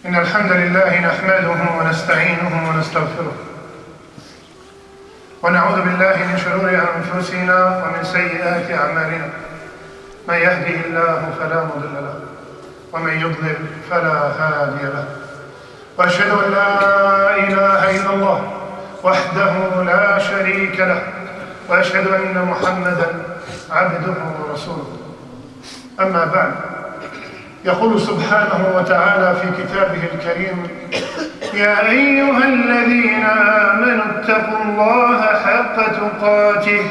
إن الحمد لله نحمده ونستعينه ونستغفره ونعوذ بالله من شرور أنفسنا ومن سيئات أعمالنا. من يهده الله فلا مضل له ومن يضلل فلا هادي له. وأشهد أن لا إله إلا الله وحده لا شريك له وأشهد أن محمدا عبده ورسوله. أما بعد، يقول سبحانه وتعالى في كتابه الكريم: يا أيها الذين آمنوا اتقوا الله حق تقاته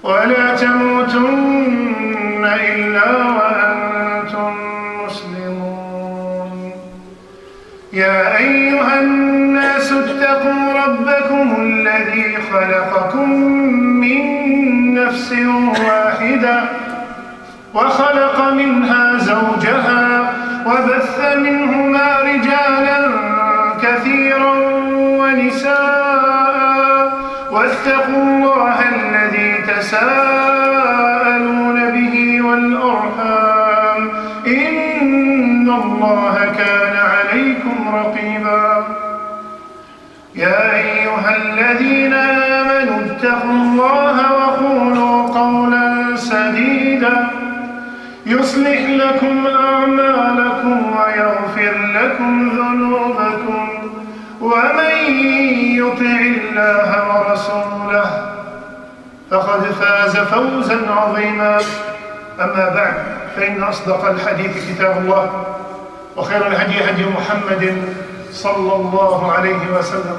ولا تموتن إلا وأنتم مسلمون. يا أيها الناس اتقوا ربكم الذي خلقكم من نفس واحدة وخلق منها زوجها وبث منهما رجالا كثيرا ونساء واتقوا الله الذي تساءلون به والأرحام إن الله كان عليكم رقيبا. يا أيها الذين آمنوا اتقوا الله وقولوا قولا سديدا يصلح لكم أعمالكم ويغفر لكم ذنوبكم ومن يطع الله ورسوله فقد فاز فوزا عظيما. أما بعد، فإن أصدق الحديث كتاب الله وخير الهدي هدي محمد صلى الله عليه وسلم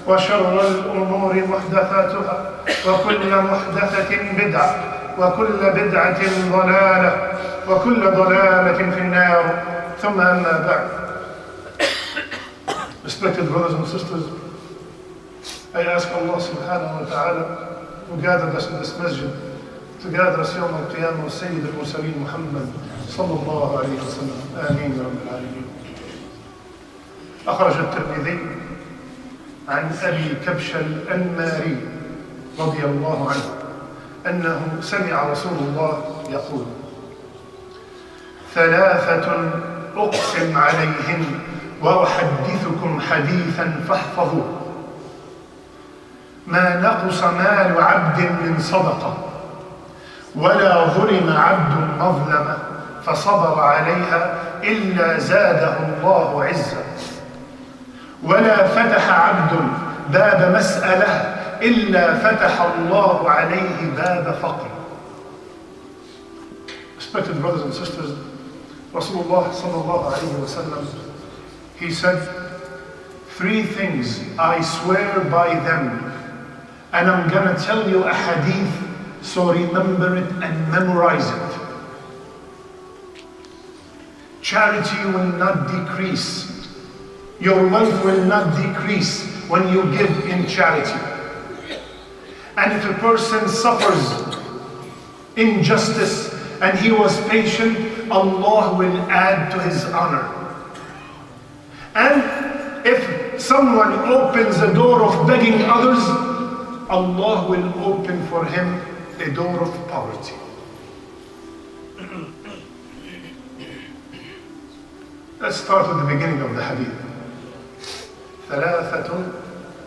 وشر الأمور محدثاتها وكل محدثة بدعة وكل بدعة ضلالة وكل ضلالة في النار. ثم أما بعد. Respected brothers and sisters, I ask Allah subhanahu wa ta'ala who gathered us in this masjid to gather us يوم القيامة والسيد المرسلين محمد صلى الله عليه وسلم. آمين يا رب العالمين. أخرج الترمذي عن أبي كبش الأنماري رضي الله عنه أنه سمع رسول الله يقول: ثلاثة أقسم عليهن وأحدثكم حديثا فاحفظوه: ما نقص مال عبد من صدقة ولا ظلم عبد مظلمة فصبر عليها إلا زاده الله عزا ولا فتح عبد باب مسألة إلا فتح الله عليه باب فقر. Respected brothers and sisters, Rasulullah sallallahu alayhi wa sallam, he said, 3 things I swear by them, and I'm gonna tell you a hadith, so remember it and memorize it. Charity will not decrease. Your wealth will not decrease when you give in charity. And if a person suffers injustice and he was patient, Allah will add to his honor. And if someone opens a door of begging others, Allah will open for him a door of poverty. Let's start with the beginning of the hadith. ثلاثة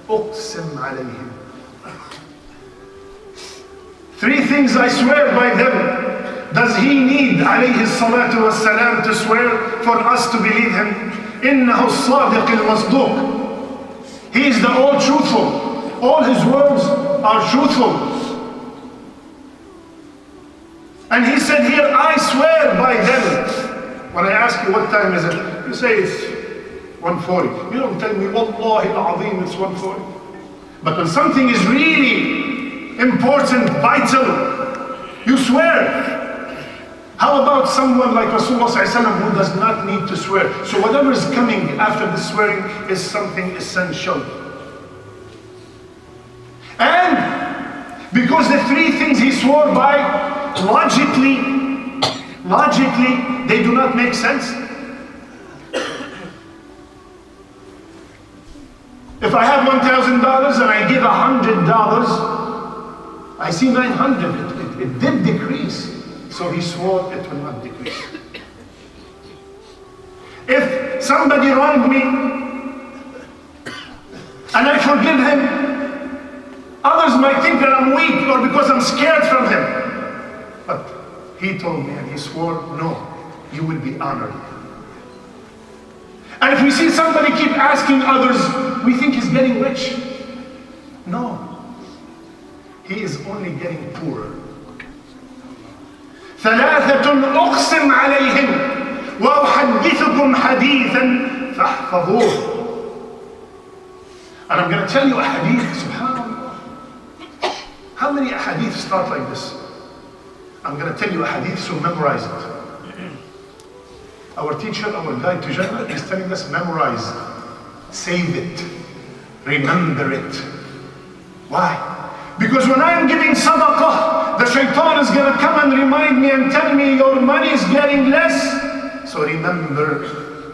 أقسم عليهم. 3 things I swear by them. Does he need عليه الصلاة والسلام to swear for us to believe him? إنه الصادق المصدوق. He is the all truthful. All his words are truthful. And he said here, I swear by them. When I ask you what time is it, you say it's 1:40. You don't tell me, Wallahi al-Azim, it's 1:40. But when something is really important, vital, you swear. How about someone like Rasulullah ﷺ who does not need to swear? So whatever is coming after the swearing is something essential. And because the 3 things he swore by, logically, they do not make sense. If I have $1,000 and I give $100, I see 900. It did decrease. So he swore it will not decrease. If somebody wronged me and I forgive him, others might think that I'm weak or because I'm scared from him. But he told me and he swore, no, you will be honored. And if we see somebody keep asking others, we think he's getting rich. No, he is only getting poorer. ثلاثة أقسم عليهم وأحدثكم حديثا فاحفظوه. And I'm going to tell you a hadith, subhanAllah. How many hadith start like this? I'm going to tell you a hadith, so memorize it. Our teacher, our guide to Jannah is telling us memorize, save it, remember it. Why? Because when I'm giving sadaqah, the shaitan is going to come and remind me and tell me your money is getting less. So remember,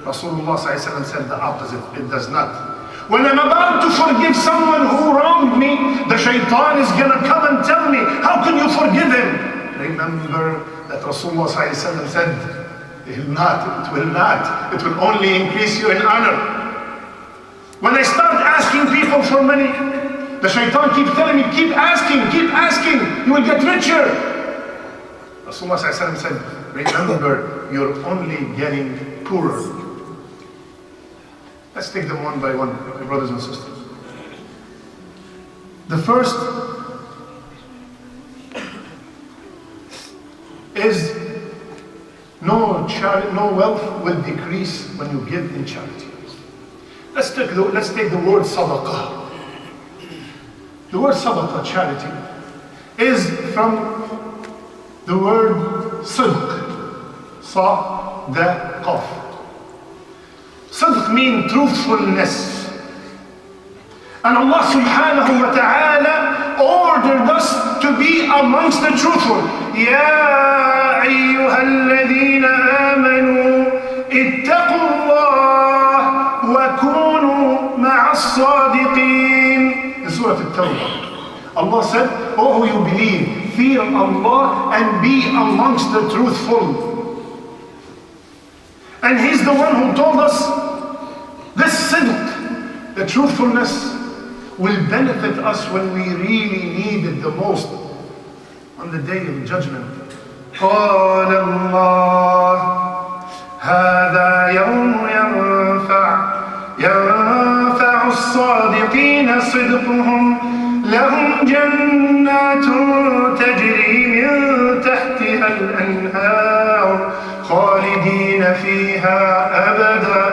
Rasulullah said the opposite, it does not. When I'm about to forgive someone who wronged me, the shaitan is going to come and tell me, how can you forgive him? Remember that Rasulullah said, it will not. It will only increase you in honor. When I start asking people for money, the shaitan keeps telling me, keep asking, you will get richer. Rasulullah said, remember, you're only getting poorer. Let's take them one by one, my brothers and sisters. The first is no wealth will decrease when you give in charity. Let's take the word sadaqah. The word sadaqah, charity, is from the word sidq, sa-da-qaf. Sidq means truthfulness. And Allah subhanahu wa ta'ala ordered us to be amongst the truthful. Ya ayyuhalladhina amanu ittaqu Allah wa kunu ma'as sadiqin. In Surah Al-Tawbah, Allah said, oh who you believe, fear Allah and be amongst the truthful. And He's the one who told us this sidq, the truthfulness, will benefit us when we really need it the most on the day of judgment. قال الله هذا يوم ينفع الصادقين صدقهم لهم جنات تجري من تحتها الأنهار خالدين فيها أبدا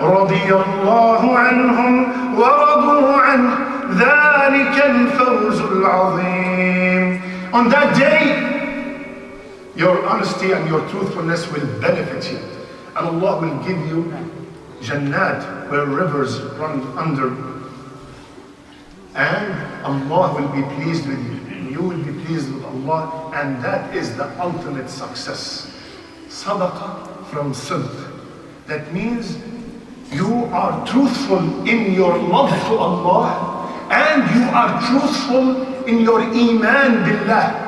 رضي الله عنهم ورضوا عنه ذلك الفوز العظيم. On that day, your honesty and your truthfulness will benefit you, and Allah will give you Jannat where rivers run under, and Allah will be pleased with you. You will be pleased with Allah, and that is the ultimate success. Sadaqah from sidq. That means you are truthful in your love to Allah, and you are truthful in your iman billah.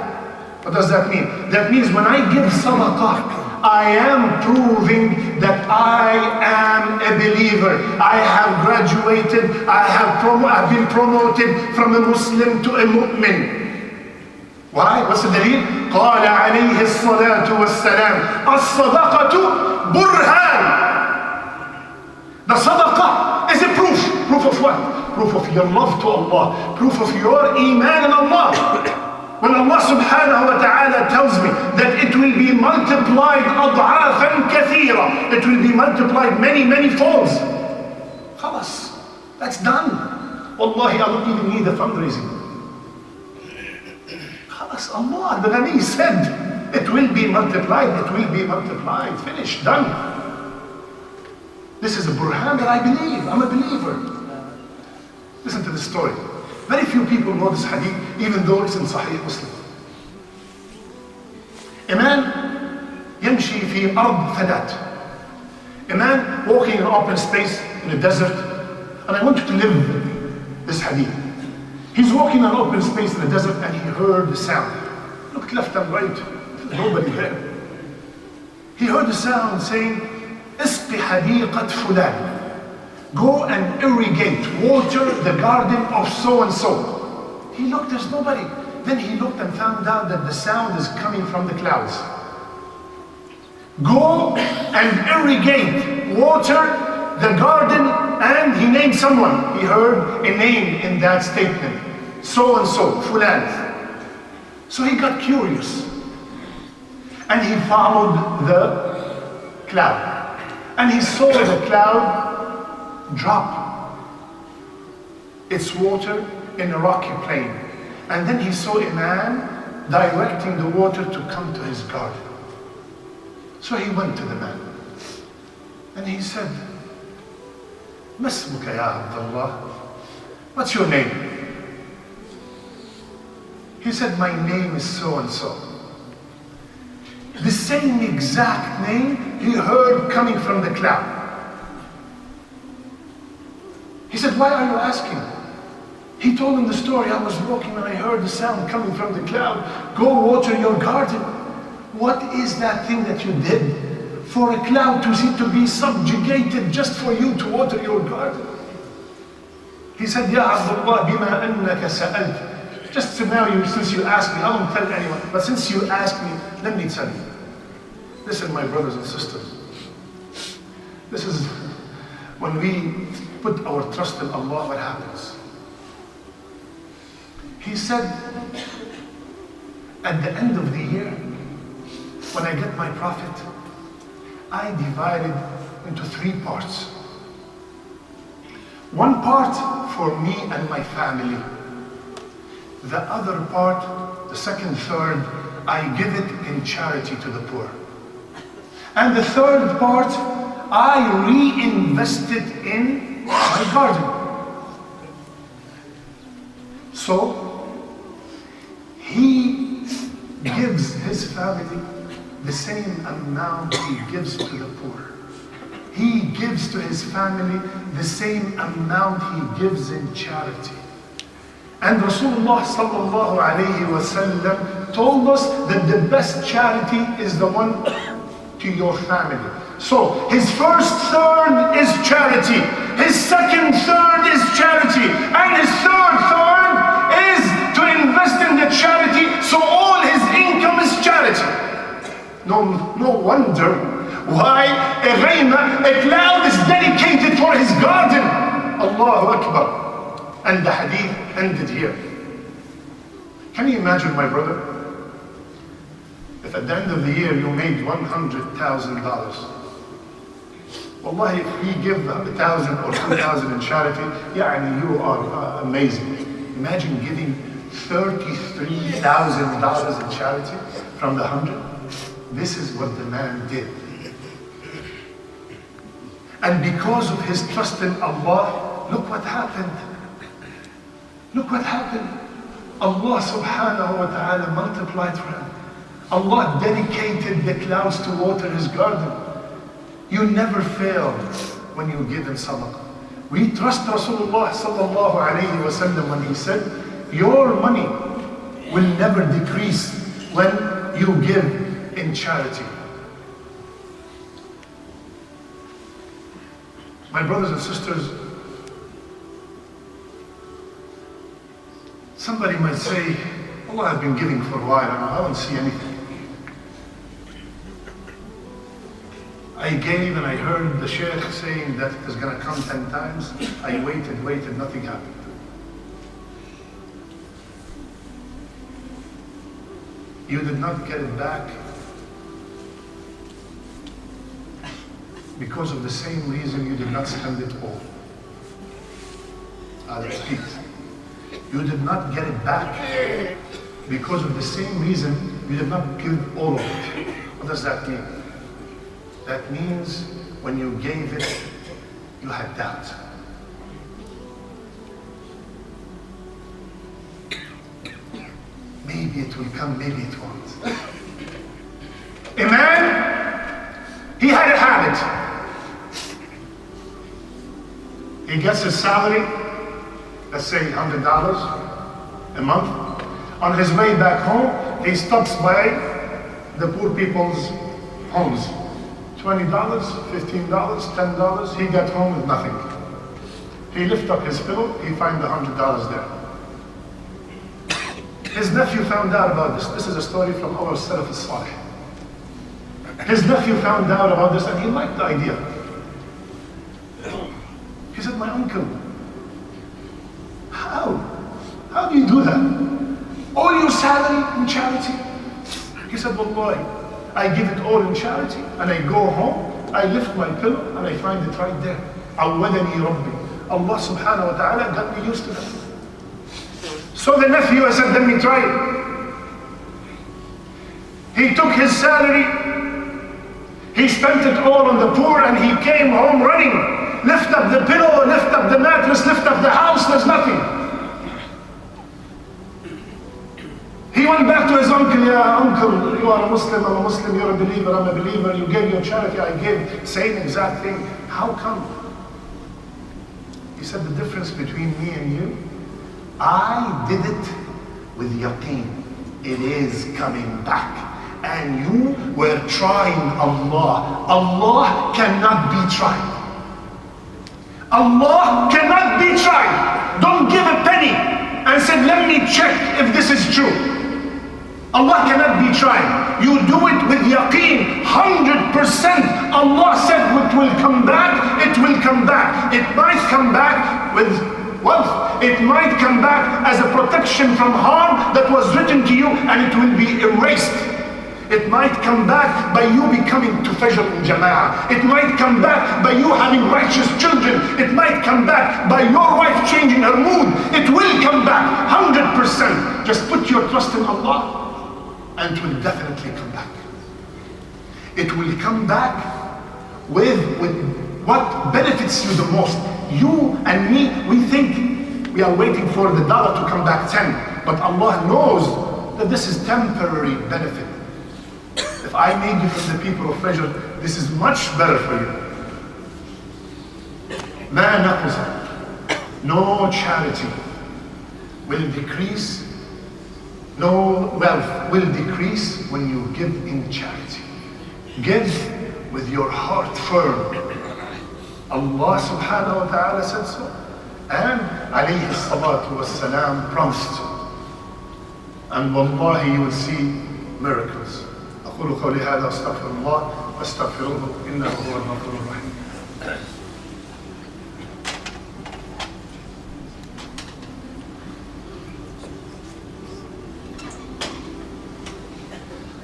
What does that mean? That means when I give sadaqah, I am proving that I am a believer. I have graduated, I've been promoted from a Muslim to a mu'min. Why? What's the dalil? قال عليه الصلاة والسلام الصدقة برهان. The sadaqah is a proof. Proof of what? Proof of your love to Allah. Proof of your iman in Allah. When Allah subhanahu wa ta'ala tells me that it will be multiplied أضعافا كثيرة, it will be multiplied many folds. خلاص, that's done. Wallahi, I don't even need the fundraising. خلاص, Allah, the Ghani said, it will be multiplied, it will be multiplied. Finished, done. This is a burhan that I believe. I'm a believer. Listen to this story. Very few people know this hadith, even though it's in Sahih Muslim. A man يمشي في أرض فلات. A man walking in an open space in a desert, and I want you to live this hadith. He's walking in an open space in the desert and he heard the sound. Looked left and right, nobody there. He heard the sound saying, اسقِ حديقة فلان. Go and irrigate, water the garden of so and so. He looked, there's nobody. Then he looked and found out that the sound is coming from the clouds. Go and irrigate, water the garden, and he named someone. He heard a name in that statement. So and so, fulan. So he got curious. And he followed the cloud. And he saw the cloud drop its water in a rocky plain. And then he saw a man directing the water to come to his garden. So he went to the man. And he said, Masmuka ya Abdullah? What's your name? He said, my name is so and so. The same exact name he heard coming from the cloud. He said, why are you asking? He told him the story. I was walking and I heard the sound coming from the cloud. Go water your garden. What is that thing that you did for a cloud to be subjugated just for you to water your garden? He said, Ya Abdullah, bima annaka sa'alt. Just to now, since you asked me, I won't tell anyone, but since you asked me, let me tell you. Listen, my brothers and sisters. This is when we put our trust in Allah, what happens? He said, at the end of the year, when I get my profit, I divide it into 3 parts. One part for me and my family. The other part, the second third, I give it in charity to the poor. And the third part, I reinvest it in my garden. So, he gives his family the same amount he gives to the poor. He gives to his family the same amount he gives in charity. And Rasulullah sallallahu alayhi wa sallam told us that the best charity is the one to your family. So his first third is charity, his second third is charity, and his third is to invest in the charity, so all his income is charity. No wonder why a cloud is dedicated for his garden. Allahu Akbar. And the hadith ended here. Can you imagine, my brother, if at the end of the year you made $100,000? Wallahi, if we give 1,000 or 2,000 in charity, you are amazing. Imagine giving $33,000 in charity from the 100. This is what the man did. And because of his trust in Allah, look what happened. Look what happened. Allah subhanahu wa ta'ala multiplied for him. Allah dedicated the clouds to water his garden. You never fail when you give in sadaqah. We trust Rasulullah sallallahu alayhi wa sallam when he said, your money will never decrease when you give in charity. My brothers and sisters, somebody might say, Allah, I've been giving for a while and I don't see anything. I gave and I heard the Shaykh saying that it is going to come 10 times. I waited, nothing happened. You did not get it back because of the same reason you did not spend it all. I'll repeat. You did not get it back because of the same reason you did not give all of it. What does that mean? That means when you gave it, you had doubt. Maybe it will come, maybe it won't. A man, he had a habit. He gets his salary, let's say $100 a month. On his way back home, he stops by the poor people's homes $20, $15, $10. He got home with nothing. He lifted up his pillow, he found $100 there. His nephew found out about this. This is a story from our Salaf al-Salih. His nephew found out about this and he liked the idea. He said, my uncle, how? How do you do that? All your salary in charity? He said, Wallahi, I give it all in charity and I go home, I lift my pillow and I find it right there. Awwadani Rabbi. Allah subhanahu wa ta'ala got me used to that. So the nephew, I said, let me try it. He took his salary, he spent it all on the poor and he came home running. Lift up the pillow, lift up the mattress, lift up the house, there's nothing. He went back to his uncle, yeah, uncle, you are a Muslim, I'm a Muslim, you're a believer, I'm a believer, you gave your charity, I gave, same exact thing. How come? He said, the difference between me and you, I did it with yaqeen. It is coming back. And you were trying Allah. Allah cannot be tried. Allah cannot be tried. Don't give a penny and say, let me check if this is true. Allah cannot be tried. You do it with yaqeen, 100%. Allah said it will come back, it will come back. It might come back with wealth. It might come back as a protection from harm that was written to you and it will be erased. It might come back by you becoming to Fajr in Jama'ah. It might come back by you having righteous children. It might come back by your wife changing her mood. It will come back 100%. Just put your trust in Allah and it will definitely come back. It will come back with what benefits you the most. You and me, we think we are waiting for the dollar to come back 10, but Allah knows that this is temporary benefit. If I made you from the people of Fajr, this is much better for you. Ma naqsa, no charity will decrease, no wealth will decrease when you give in charity. Give with your heart firm. Allah subhanahu wa ta'ala said so, and عليه الصلاة والسلام promised. And wallahi you will see miracles. أقول قولي هذا أستغفر الله واستغفروه إنه هو الغفور الرحيم.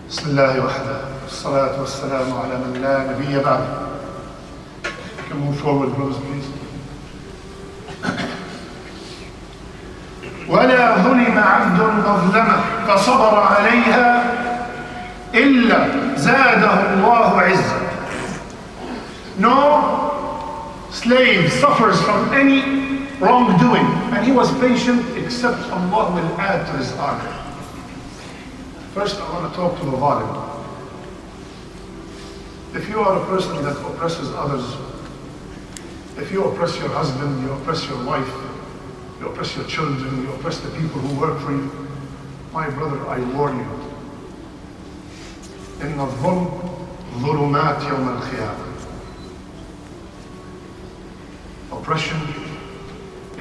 بسم الله وحده والصلاة والسلام على من لا نبي بعده. Can move forward, brothers, please. ولا ظلم عبد مظلمة فصبر عليها إلا زاده الله عزا. No slave suffers from any wrongdoing and he was patient except Allah will add to his honor. First I want to talk to the zalim. If you are a person that oppresses others, if you oppress your husband, you oppress your wife, you oppress your children, you oppress the people who work for you, my brother, I warn you. إن الظلم ظلمات يوم القيامة. Oppression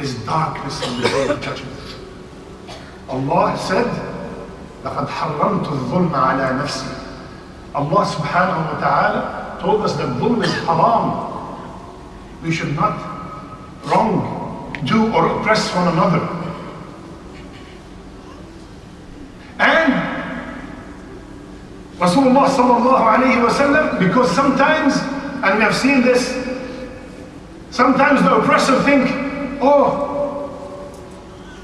is darkness on the day of judgment. Allah said, لقد حرمت الظلم على نفسي. Allah subhanahu wa ta'ala told us that dhulm is haram. We should not wrong, do or oppress one another. And Rasulullah sallallahu alayhi wa sallam, because sometimes, and we have seen this, sometimes the oppressor think, oh,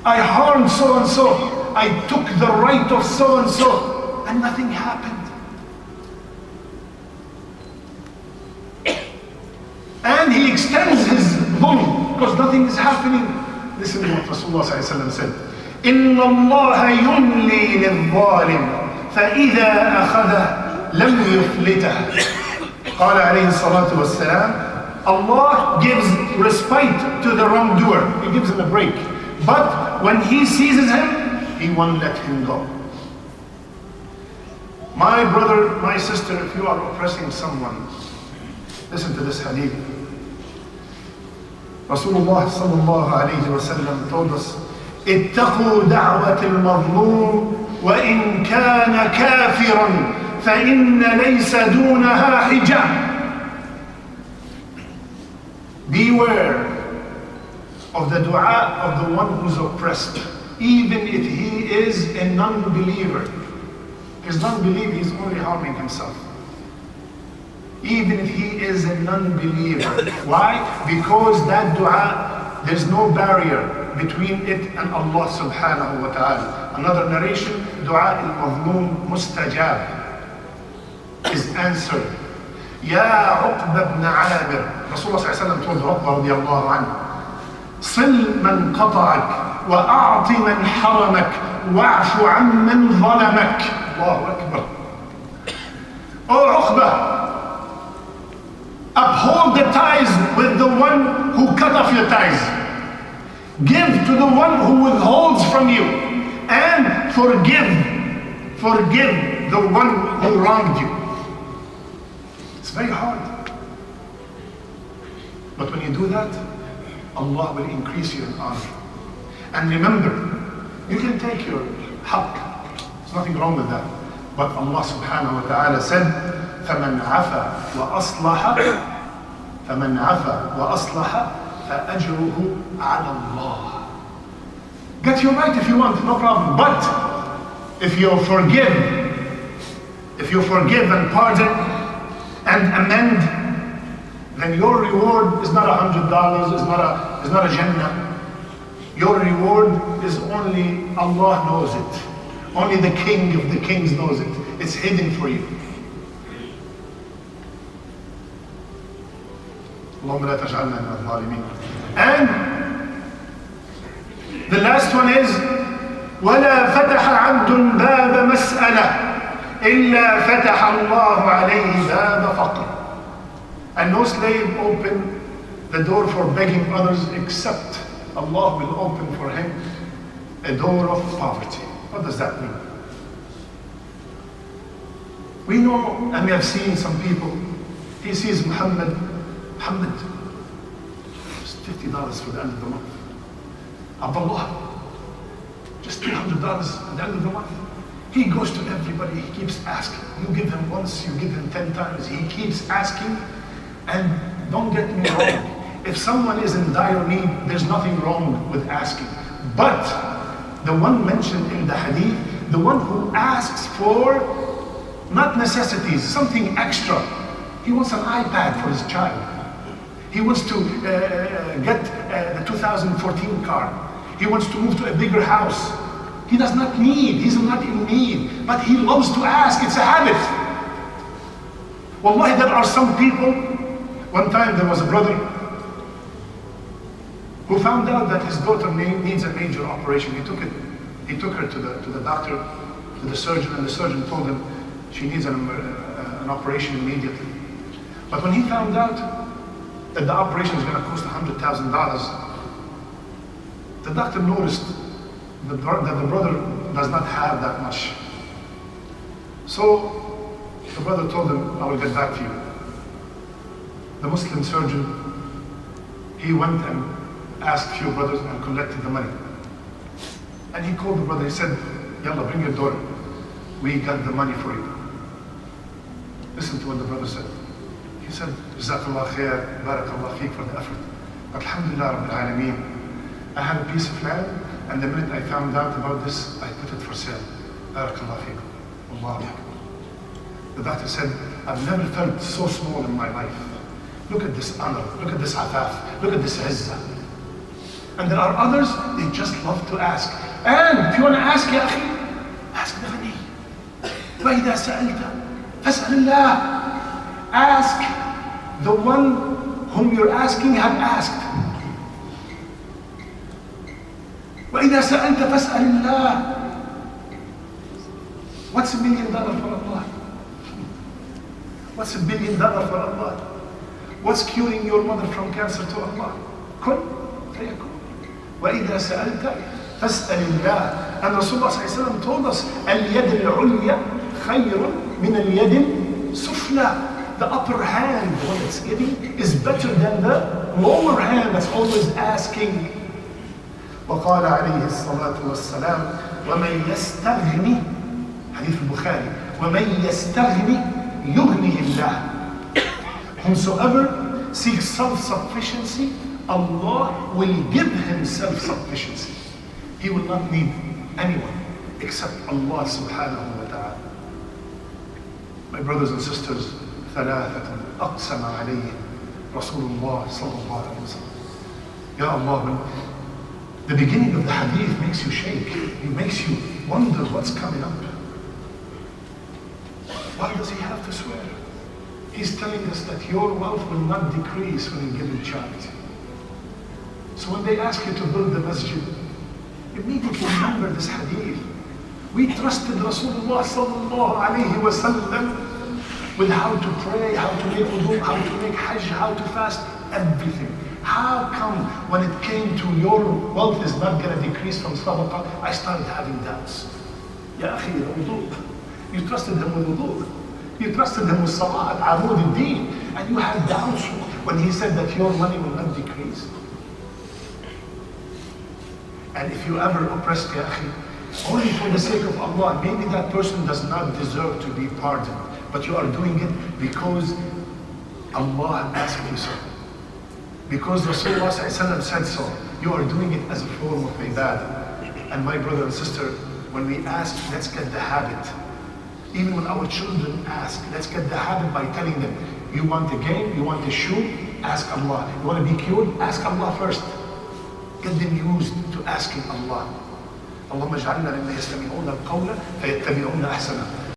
I harmed so and so, I took the right of so and so, and nothing happened. And he extends his dhulm because nothing is happening. Listen to what Rasulullah sallallahu alayhi wa sallam said. إِنَّ اللَّهَ يُمْلِي لِلظَّالِمِ فإذا أخذه لم يفلته. قال عليه الصلاة والسلام, Allah gives respite to the wrongdoer. He gives him a break. But when he seizes him, he won't let him go. My brother, my sister, if you are oppressing someone, Listen to this hadith. Rasulullah sallallahu alayhi wa sallam told us, اتقوا دعوة المظلوم وإن كان كافرا فإن ليس دونها حجاب. Beware of the dua of the one who's oppressed, even if he is a non-believer. His non-belief, he's only harming himself. Even if he is a non-believer. Why? Because that dua, there's no barrier between it and Allah subhanahu wa ta'ala. Another narration, dua al-mazlum mustajab, is answered. Ya Uqba ibn Amir, Rasulullah sallallahu alayhi wa sallam told Uqba radiallahu anhu, صل من قطعك وأعط من حرمك واعف عن من ظلمك. الله أكبر. Oh Uqba, uphold the ties with the one who cut off your ties. Give to the one who withholds from you, and forgive the one who wronged you. It's very hard. But when you do that, Allah will increase you in honor. And remember, you can take your haqq. There's nothing wrong with that. But Allah subhanahu wa ta'ala said, فَمَنْ عَفَى وَأَصْلَحَ فَأَجْرُهُ عَلَى اللَّهِ. Get your right if you want, no problem. But if you forgive and pardon and amend, then your reward is not $100, is not a Jannah. Your reward is only Allah knows it. Only the King of the Kings knows it. It's hidden for you. اللهم لا تجعلنا من الظالمين. And the last one is ولا فتح عبد باب مسألة إلا فتح الله عليه باب فقر. And no slave open the door for begging others except Allah will open for him a door of poverty. What does that mean? We know and we have seen some people, he sees Muhammad, just $50 for the end of the month. Abdullah, just $300 at the end of the month. He goes to everybody, he keeps asking. You give him once, you give him 10 times. He keeps asking. And don't get me wrong, if someone is in dire need, there's nothing wrong with asking. But the one mentioned in the hadith, the one who asks for not necessities, something extra. He wants an iPad for his child. He wants to get the 2014 car. He wants to move to a bigger house. He does not need, he's not in need, but he loves to ask, it's a habit. Wallahi, there are some people. One time there was a brother who found out that his daughter needs a major operation. He took her to the doctor, to the surgeon, and the surgeon told him she needs an operation immediately. But when he found out that the operation is going to cost $100,000, the doctor noticed that the brother does not have that much. So the brother told him, I will get back to you. The Muslim surgeon, he went and asked a few brothers and collected the money. And he called the brother, he said, Yalla, bring your daughter. We got the money for you. Listen to what the brother said. He said, Jazakallah khair, barakallah feek for the effort. But alhamdulillah rabbil alameen, I had a piece of land, and the minute I found out about this, I put it for sale. Barakallah feek. Allahu Akbar. The doctor said, I've never felt so small in my life. Look at this honor, look at this afaf, look at this izzah. And there are others, they just love to ask. And if you want to ask, ya akhi, ask the ghani. وَإِذَا سَأَلْتَ فَاسْأَلِ اللَّهِ. Ask the one whom you're asking have asked. وَإِذَا سَأَلْتَ فَاسْأَلِ اللَّهِ. What's $1 million for Allah? What's $1 billion for Allah? What's curing your mother from cancer to Allah? كن فيكون. وإذا سألت فاسأل الله. And Rasulullah ﷺ told us, اليد العليا خير من اليد السفلى. the upper hand, the one that's giving, is better than the lower hand that's always asking. وقال عليه الصلاة والسلام ومن يستغني حديث البخاري ومن يستغني يغنيه الله. Whomsoever seeks self-sufficiency, Allah will give him self-sufficiency. He will not need anyone except Allah subhanahu wa ta'ala. My brothers and sisters, ثلاثة أقسم عليه رسول الله صلى الله عليه وسلم. Ya Allah, the beginning of the hadith makes you shake. It makes you wonder what's coming up. Why does he have to swear? He's telling us that your wealth will not decrease when you give in charity. So when they ask you to build the masjid, immediately remember this hadith. We trusted Rasulullah sallallahu alayhi wa sallam with how to pray, how to make wudu, how to make hajj, how to fast, everything. How come when it came to your wealth is not going to decrease from sadaqah, I started having doubts? Ya akhi, wudu. You trusted him with wudu. You trusted him with salat, arud al-deen, and you had doubts when he said that your money will not decrease. And if you ever oppressed ya akhi, only for the sake of Allah, maybe that person does not deserve to be pardoned, but you are doing it because Allah asked you so. Because Rasulullah said so. You are doing it as a form of ibadah. And my brother and sister, when we ask, let's get the habit. Even when our children ask, let's get the habit by telling them, you want a game, you want a shoe, ask Allah. You want to be cured, ask Allah first. Get them used to asking Allah. اللهم اجعلنا ممن يستمعون القول فيتبعون احسنه